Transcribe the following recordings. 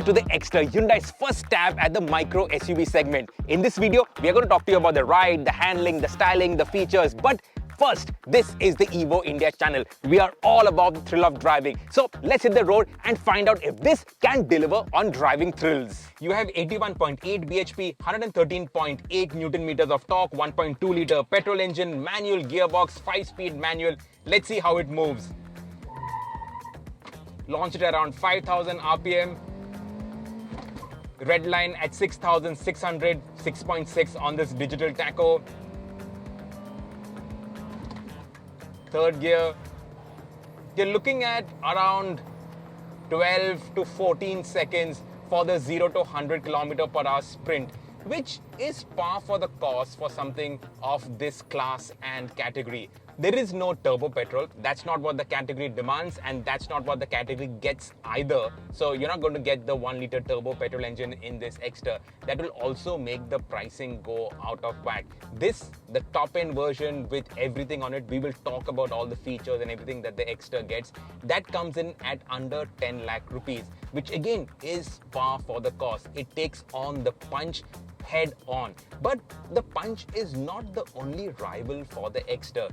to the Exter, Hyundai's first stab at the micro SUV segment. In this video, we are going to talk to you about the ride, the handling, the styling, the features. But first, this is the Evo India channel. We are all about the thrill of driving. So let's hit the road and find out if this can deliver on driving thrills. You have 81.8 bhp, 113.8 Newton meters of torque, 1.2 liter petrol engine, manual gearbox, 5-speed manual. Let's see how it moves. Launched at around 5,000 RPM. Red line at 6,600, 6.6 on this digital tacho. Third gear. You're looking at around 12 to 14 seconds for the 0 to 100 km/h sprint, which is par for the course for something of this class and category. There is no turbo petrol. That's not what the category demands, and that's not what the category gets either. So you're not going to get the 1 liter turbo petrol engine in this Exter. That will also make the pricing go out of whack. This, the top end version with everything on it, we will talk about all the features and everything that the Exter gets. That comes in at under 10 lakh rupees, which again is par for the course. It takes on the Punch head on. But the Punch is not the only rival for the Exter.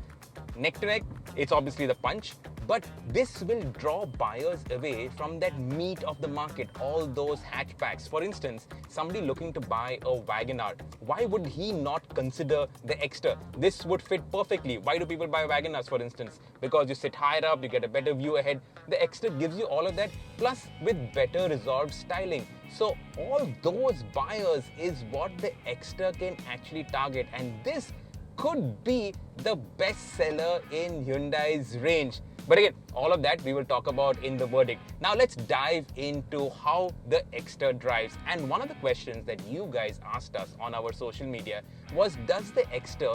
Neck to neck, it's obviously the Punch, but this will draw buyers away from that meat of the market, all those hatchbacks. For instance, somebody looking to buy a Wagon-R, why would he not consider the Exter? This would fit perfectly. Why do people buy Wagon-Rs, for instance? Because you sit higher up, you get a better view ahead. The Exter gives you all of that, plus with better resolved styling. So all those buyers is what the Exter can actually target, and this could be the best seller in Hyundai's range. But again, all of that we will talk about in the verdict. Now let's dive into how the Exter drives. And one of the questions that you guys asked us on our social media was, does the Exter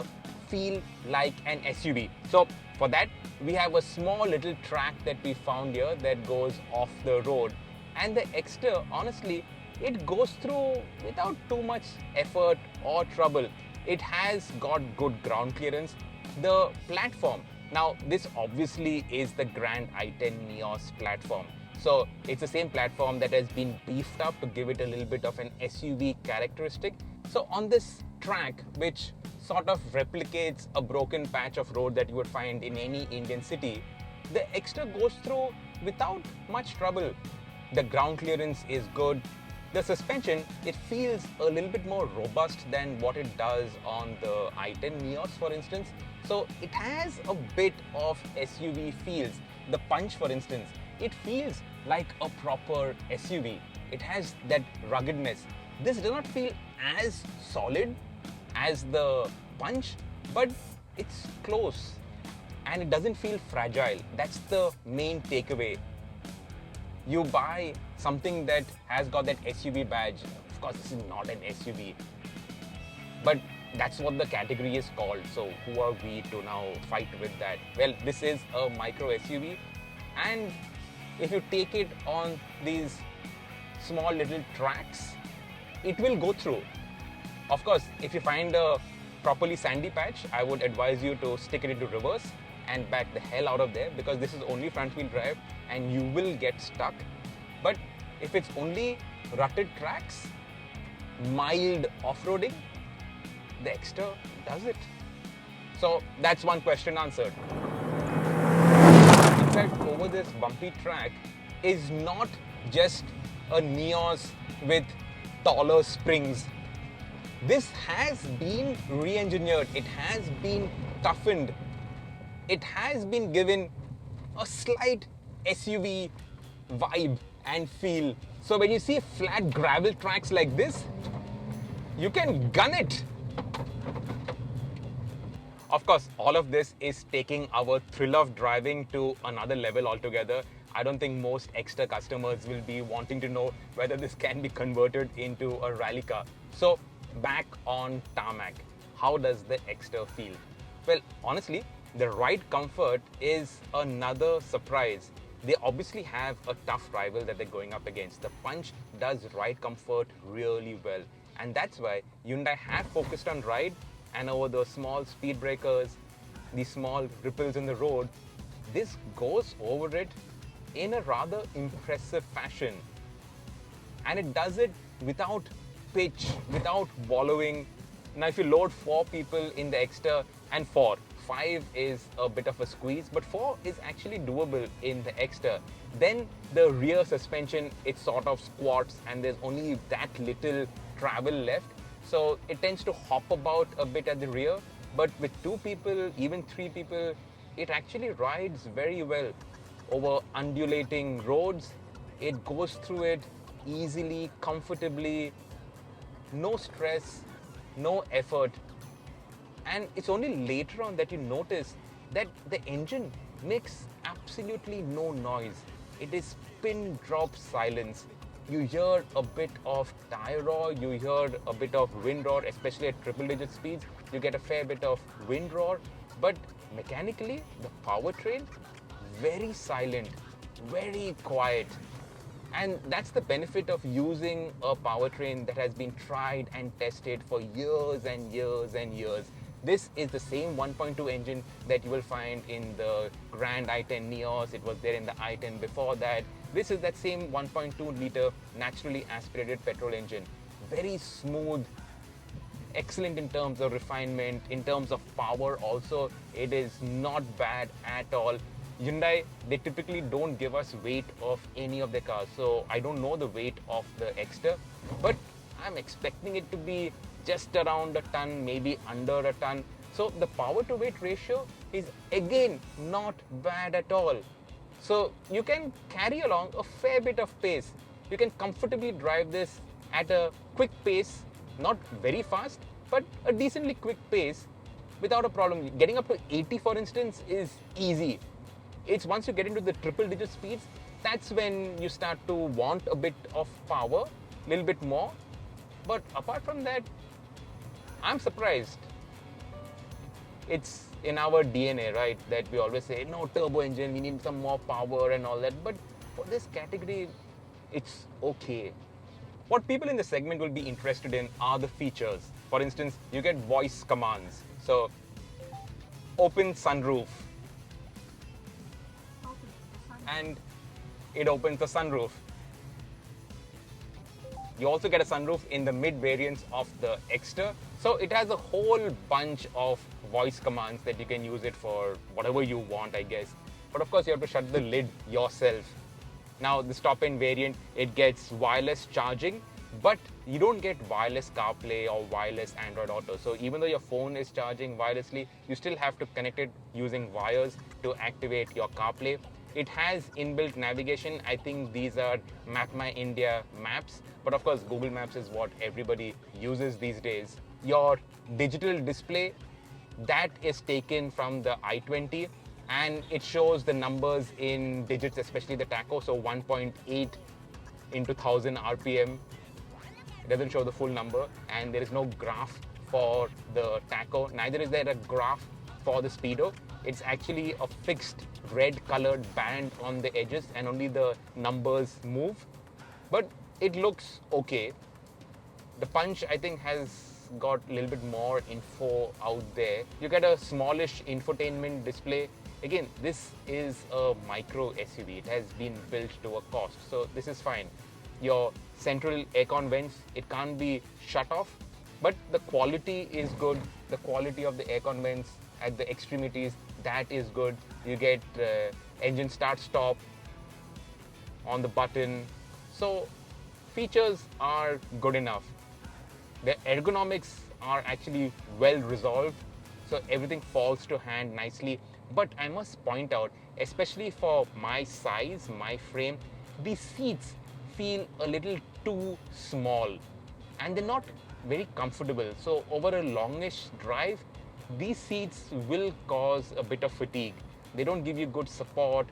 feel like an SUV? So for that, we have a small little track that we found here that goes off the road. And the Exter, honestly, it goes through without too much effort or trouble. It has got good ground clearance. The platform, now this obviously is the Grand i10 Nios platform. So it's the same platform that has been beefed up to give it a little bit of an SUV characteristic. So on this track, which sort of replicates a broken patch of road that you would find in any Indian city, the Exter goes through without much trouble. The ground clearance is good. The suspension, it feels a little bit more robust than what it does on the i10 Nios, for instance. So it has a bit of SUV feels. The Punch, for instance, it feels like a proper SUV. It has that ruggedness. This does not feel as solid as the Punch, but it's close and it doesn't feel fragile. That's the main takeaway. You buy something that has got that SUV badge. Of course, this is not an SUV, but that's what the category is called. So who are we to now fight with that? Well, this is a micro SUV, and if you take it on these small little tracks, it will go through. Of course, if you find a properly sandy patch, I would advise you to stick it into reverse and back the hell out of there, because this is only front wheel drive and you will get stuck. But if it's only rutted tracks, mild off-roading, the Exter does it. So that's one question answered. In fact, over this bumpy track is not just a Nios with taller springs. This has been re-engineered. It has been toughened. It has been given a slight SUV vibe and feel. So when you see flat gravel tracks like this, you can gun it. Of course, all of this is taking our thrill of driving to another level altogether. I don't think most Exter customers will be wanting to know whether this can be converted into a rally car. So back on tarmac, how does the Exter feel? Well, honestly, the ride comfort is another surprise. They obviously have a tough rival that they're going up against. The Punch does ride comfort really well, and that's why Hyundai have focused on ride, and over those small speed breakers, these small ripples in the road, this goes over it in a rather impressive fashion. And it does it without pitch, without wallowing. Now, if you load 4 people in the Exter, and 5 is a bit of a squeeze, but 4 is actually doable in the Exter. Then the rear suspension, it sort of squats and there's only that little travel left. So it tends to hop about a bit at the rear, but with 2 people, even 3 people, it actually rides very well over undulating roads. It goes through it easily, comfortably, no stress, no effort. And it's only later on that you notice that the engine makes absolutely no noise. It is pin drop silence. You hear a bit of tire roar, you hear a bit of wind roar, especially at triple digit speeds. You get a fair bit of wind roar, but mechanically, the powertrain, very silent, very quiet. And that's the benefit of using a powertrain that has been tried and tested for years and years and years. This is the same 1.2 engine that you will find in the Grand i10 Neos. It was there in the i10 before that. This is that same 1.2 liter naturally aspirated petrol engine. Very smooth, excellent in terms of refinement, in terms of power also. It is not bad at all. Hyundai, they typically don't give us weight of any of their cars. So I don't know the weight of the Exter, but I'm expecting it to be just around a ton, maybe under a ton. So the power to weight ratio is again not bad at all. So you can carry along a fair bit of pace. You can comfortably drive this at a quick pace, not very fast, but a decently quick pace without a problem. Getting up to 80, for instance, is easy. It's once you get into the triple digit speeds, that's when you start to want a bit of power, a little bit more. But apart from that, I'm surprised. It's in our DNA, right? That we always say, no, turbo engine, we need some more power and all that. But for this category, it's okay. What people in the segment will be interested in are the features. For instance, you get voice commands. So, open sunroof. And it opens the sunroof. You also get a sunroof in the mid variants of the Exter. So it has a whole bunch of voice commands that you can use it for whatever you want, I guess. But of course, you have to shut the lid yourself. Now, this top end variant, it gets wireless charging, but you don't get wireless CarPlay or wireless Android Auto. So even though your phone is charging wirelessly, you still have to connect it using wires to activate your CarPlay. It has inbuilt navigation. I think these are Map My India maps, but of course Google Maps is what everybody uses these days. Your digital display, that is taken from the i20 and it shows the numbers in digits, especially the tacho, so 1.8 into 1000 RPM. It doesn't show the full number, and there is no graph for the tacho, neither is there a graph for the speedo. It's actually a fixed red colored band on the edges and only the numbers move. But it looks okay. The Punch, I think, has got a little bit more info out there. You get a smallish infotainment display. Again, this is a micro SUV. It has been built to a cost, so this is fine. Your central aircon vents, it can't be shut off, but the quality is good. The quality of the aircon vents at the extremities, that is good. You get engine start stop on the button. So features are good enough. The ergonomics are actually well resolved, so everything falls to hand nicely. But I must point out, especially for my size, my frame, these seats feel a little too small and they're not very comfortable. So over a longish drive, these seats will cause a bit of fatigue. They don't give you good support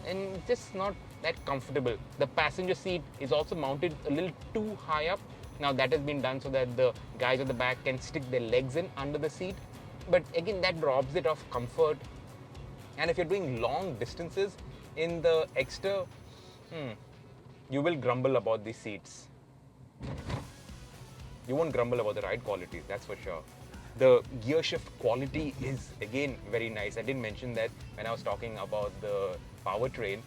and just not that comfortable. The passenger seat is also mounted a little too high up. Now that has been done so that the guys at the back can stick their legs in under the seat. But again, that robs it of comfort. And if you're doing long distances in the Exter, you will grumble about these seats. You won't grumble about the ride quality, that's for sure. The gear shift quality is again very nice. I didn't mention that when I was talking about the powertrain.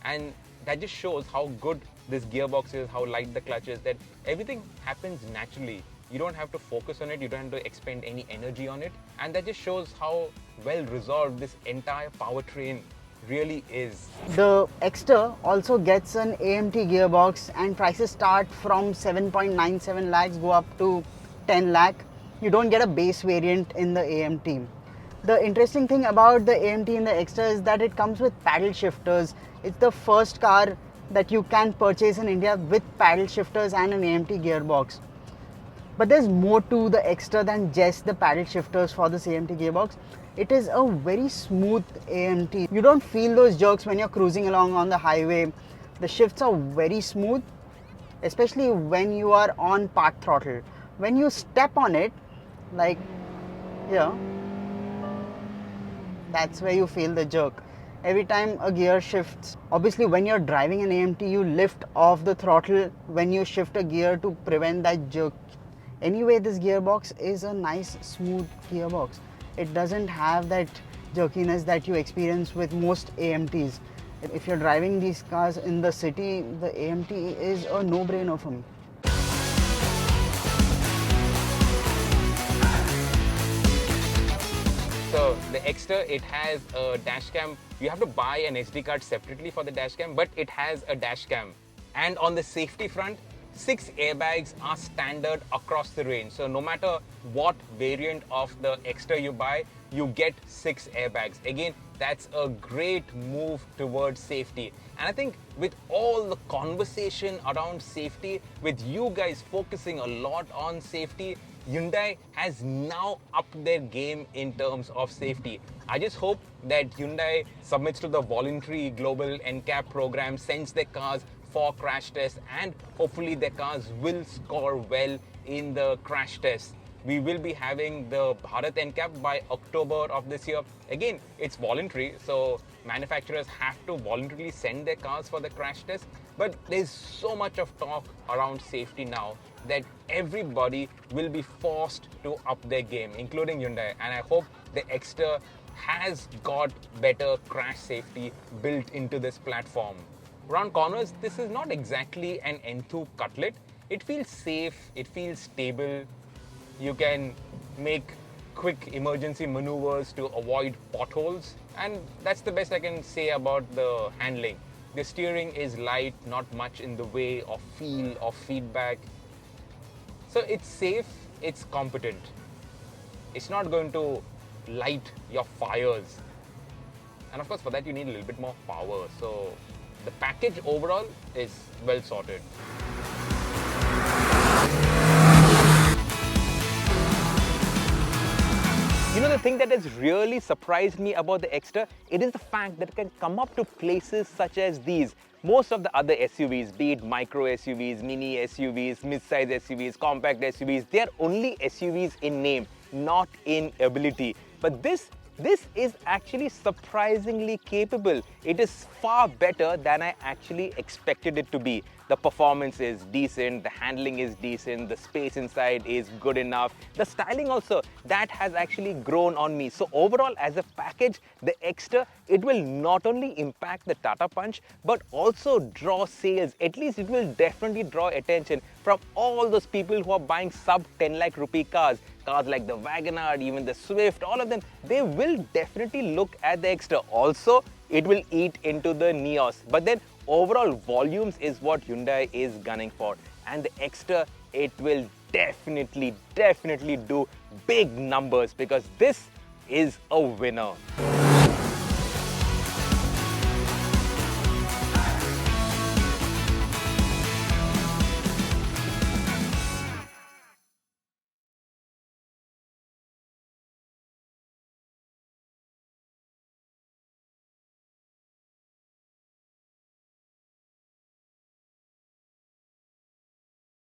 And that just shows how good this gearbox is, how light the clutch is, that everything happens naturally. You don't have to focus on it, you don't have to expend any energy on it, and that just shows how well resolved this entire powertrain really is. The Exter also gets an AMT gearbox, and prices start from 7.97 lakhs go up to 10 lakh. You don't get a base variant in the AMT. The interesting thing about the AMT in the Exter is that it comes with paddle shifters. It's the first car that you can purchase in India with paddle shifters and an AMT gearbox. But there's more to the Exter than just the paddle shifters for this AMT gearbox. It is a very smooth AMT. You don't feel those jerks when you're cruising along on the highway. The shifts are very smooth, especially when you are on part throttle. When you step on it, like here, that's where you feel the jerk. Every time a gear shifts, obviously when you're driving an AMT, you lift off the throttle when you shift a gear to prevent that jerk. Anyway, this gearbox is a nice smooth gearbox. It doesn't have that jerkiness that you experience with most AMTs. If you're driving these cars in the city, the AMT is a no-brainer for me. So the Exter, it has a dash cam. You have to buy an SD card separately for the dash cam, but it has a dash cam. And on the safety front, 6 airbags are standard across the range. So no matter what variant of the Exter you buy, you get 6 airbags. Again, that's a great move towards safety. And I think with all the conversation around safety, with you guys focusing a lot on safety, Hyundai has now upped their game in terms of safety. I just hope that Hyundai submits to the voluntary global NCAP program, sends their cars for crash tests, and hopefully their cars will score well in the crash tests. We will be having the Bharat NCAP by October of this year. Again, it's voluntary, so manufacturers have to voluntarily send their cars for the crash test. But there's so much of talk around safety now that everybody will be forced to up their game, including Hyundai. And I hope the Exter has got better crash safety built into this platform. Around corners, this is not exactly an N2 cutlet. It feels safe, it feels stable. You can make quick emergency maneuvers to avoid potholes, and that's the best I can say about the handling. The steering is light, not much in the way of feel or feedback. So it's safe, it's competent. It's not going to light your fires. And of course, for that you need a little bit more power. So the package overall is well sorted. You know, the thing that has really surprised me about the Exter, it is the fact that it can come up to places such as these. Most of the other SUVs, be it micro SUVs, mini SUVs, mid-size SUVs, compact SUVs, they are only SUVs in name, not in ability. But this is actually surprisingly capable. It is far better than I actually expected it to be. The performance is decent, the handling is decent, the space inside is good enough. The styling also, that has actually grown on me. So overall, as a package, the Exter, it will not only impact the Tata Punch, but also draw sales. At least it will definitely draw attention from all those people who are buying sub 10 lakh rupee cars. Cars like the WagonR, even the Swift, all of them, they will definitely look at the Exter. Also, it will eat into the Nios. But then overall volumes is what Hyundai is gunning for. And the Exter, it will definitely do big numbers, because this is a winner.